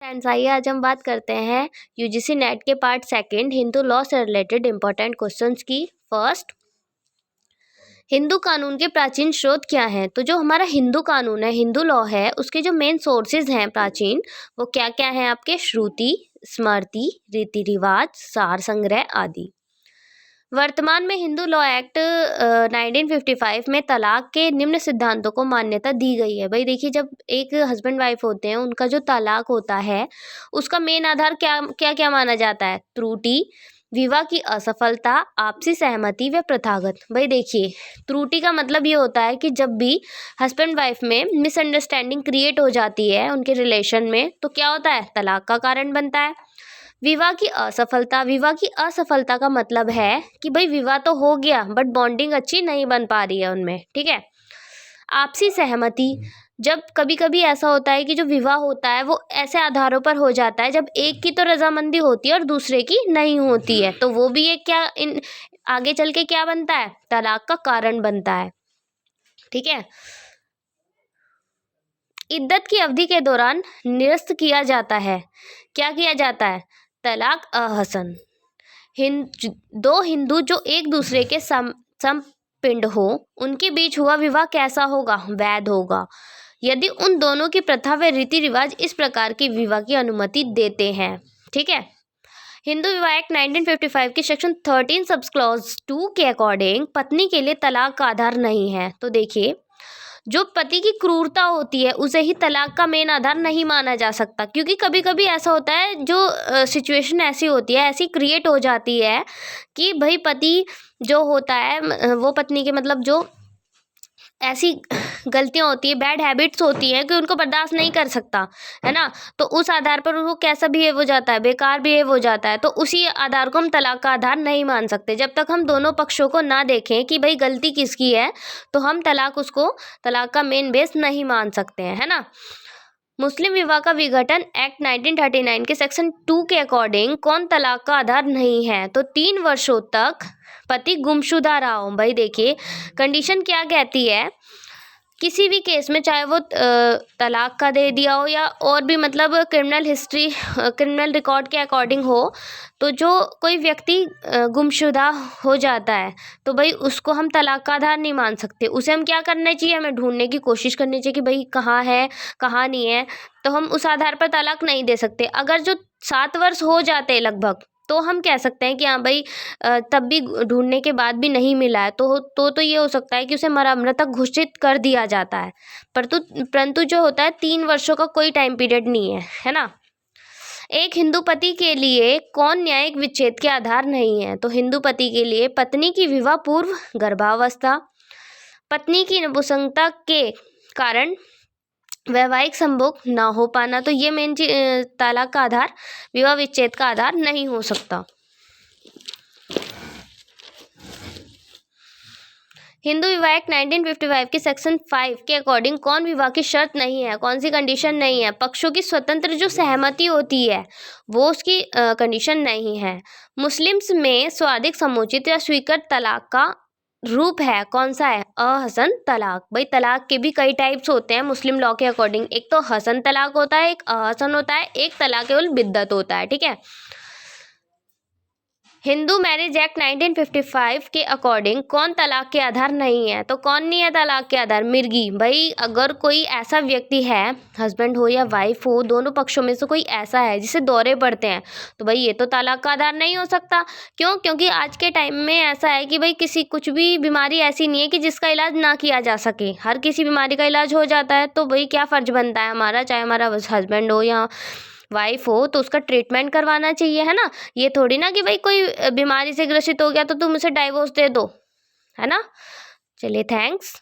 Friends, आइए आज हम बात करते हैं यूजीसी नेट के पार्ट सेकंड हिंदू लॉ से रिलेटेड इंपॉर्टेंट क्वेश्चंस की। फर्स्ट, हिंदू कानून के प्राचीन स्रोत क्या हैं? तो जो हमारा हिंदू कानून है, हिंदू लॉ है, उसके जो मेन सोर्सेज हैं प्राचीन, वो क्या क्या हैं आपके? श्रुति, स्मृति, रीति रिवाज, सार संग्रह आदि। वर्तमान में हिंदू लॉ एक्ट 1955 में तलाक के निम्न सिद्धांतों को मान्यता दी गई है। भाई देखिए, जब एक हस्बैंड वाइफ होते हैं, उनका जो तलाक होता है, उसका मेन आधार क्या क्या क्या माना जाता है? त्रुटि, विवाह की असफलता, आपसी सहमति व प्रथागत। भाई देखिए, त्रुटि का मतलब ये होता है कि जब भी हस्बैंड वाइफ में मिसअंडरस्टैंडिंग क्रिएट हो जाती है उनके रिलेशन में, तो क्या होता है? तलाक का कारण बनता है। विवाह की असफलता, विवाह की असफलता का मतलब है कि भाई विवाह तो हो गया बट बॉन्डिंग अच्छी नहीं बन पा रही है उनमें, ठीक है। आपसी सहमति, जब कभी कभी ऐसा होता है कि जो विवाह होता है वो ऐसे आधारों पर हो जाता है जब एक की तो रजामंदी होती है और दूसरे की नहीं होती है, तो वो भी एक क्या इन आगे चल के क्या बनता है? तलाक का कारण बनता है, ठीक है। इद्दत की अवधि के दौरान निरस्त किया जाता है। क्या किया जाता है? तलाक अहसन। दो हिंदू जो एक दूसरे के समपिंड हो, उनके बीच हुआ विवाह कैसा होगा? वैध होगा, यदि उन दोनों की प्रथा व रीति रिवाज इस प्रकार के विवाह की अनुमति देते हैं, ठीक है। हिंदू विवाह एक्ट 1955 की सेक्शन 13 सब क्लॉज 2 के अकॉर्डिंग पत्नी के लिए तलाक का आधार नहीं है। तो देखिए, जो पति की क्रूरता होती है उसे ही तलाक का मेन आधार नहीं माना जा सकता, क्योंकि कभी कभी ऐसा होता है, जो सिचुएशन ऐसी होती है, ऐसी क्रिएट हो जाती है कि भाई पति जो होता है वो पत्नी के मतलब जो ऐसी गलतियां होती है, बैड हैबिट्स होती हैं कि उनको बर्दाश्त नहीं कर सकता, है ना। तो उस आधार पर वो कैसा बिहेव हो जाता है? बेकार बिहेव हो जाता है। तो उसी आधार को हम तलाक का आधार नहीं मान सकते। जब तक हम दोनों पक्षों को ना देखें कि भाई गलती किसकी है, तो हम तलाक का मेन बेस नहीं मान सकते हैं, है ना। मुस्लिम विवाह का विघटन एक्ट 1939 के सेक्शन 2 के अकॉर्डिंग कौन तलाक का आधार नहीं है? तो 3 वर्षों तक पति गुमशुदा रहा हो। भाई देखिए, कंडीशन क्या कहती है, किसी भी केस में, चाहे वो तलाक का दे दिया हो या और भी मतलब क्रिमिनल रिकॉर्ड के अकॉर्डिंग हो, तो जो कोई व्यक्ति गुमशुदा हो जाता है, तो भाई उसको हम तलाक का आधार नहीं मान सकते। उसे हम क्या करना चाहिए? हमें ढूंढने की कोशिश करनी चाहिए कि भाई कहाँ है, कहाँ नहीं है। तो हम उस आधार पर तलाक नहीं दे सकते। अगर जो 7 वर्ष हो जाते हैं लगभग, तो हम कह सकते हैं कि हाँ भाई तब भी ढूंढने के बाद भी नहीं मिला है, तो ये हो सकता है कि उसे मृतक घोषित कर दिया जाता है। परंतु जो होता है 3 वर्षों का कोई टाइम पीरियड नहीं है, है ना। एक हिंदू पति के लिए कौन न्यायिक विच्छेद के आधार नहीं है? तो हिंदू पति के लिए पत्नी की विवाह पूर्व गर्भावस्था, पत्नी की नपुंसकता के कारण वैवाहिक संभोग ना हो पाना, तो ये मेन तलाक का आधार, विवाह विच्छेद का आधार नहीं हो सकता। हिंदू विवाह एक्ट 1955 के सेक्शन 5 के अकॉर्डिंग कौन विवाह की शर्त नहीं है? कौन सी कंडीशन नहीं है? पक्षों की स्वतंत्र जो सहमति होती है वो उसकी कंडीशन नहीं है। मुस्लिम्स में स्वादिक समुचित या स्वीकृत तलाक का रूप है, कौन सा है? अहसन तलाक। भाई तलाक के भी कई टाइप्स होते हैं मुस्लिम लॉ के अकॉर्डिंग। एक तो हसन तलाक होता है, एक अहसन होता है, एक तलाक केवल बिद्दत होता है, ठीक है। हिंदू मैरिज एक्ट 1955 के अकॉर्डिंग कौन तलाक के आधार नहीं है? तो कौन नहीं है तलाक के आधार? मिर्गी। भाई अगर कोई ऐसा व्यक्ति है, हस्बैंड हो या वाइफ हो, दोनों पक्षों में से कोई ऐसा है जिसे दौरे पड़ते हैं, तो भाई ये तो तलाक का आधार नहीं हो सकता। क्यों? क्योंकि आज के टाइम में ऐसा है कि भाई कुछ भी बीमारी ऐसी नहीं है कि जिसका इलाज ना किया जा सके। हर किसी बीमारी का इलाज हो जाता है। तो भाई क्या फ़र्ज बनता है हमारा, चाहे हमारा हस्बैंड हो या वाइफ हो, तो उसका ट्रीटमेंट करवाना चाहिए, है ना। ये थोड़ी ना कि भाई कोई बीमारी से ग्रसित हो गया तो तुम उसे डाइवोर्स दे दो, है ना। चलिए, थैंक्स।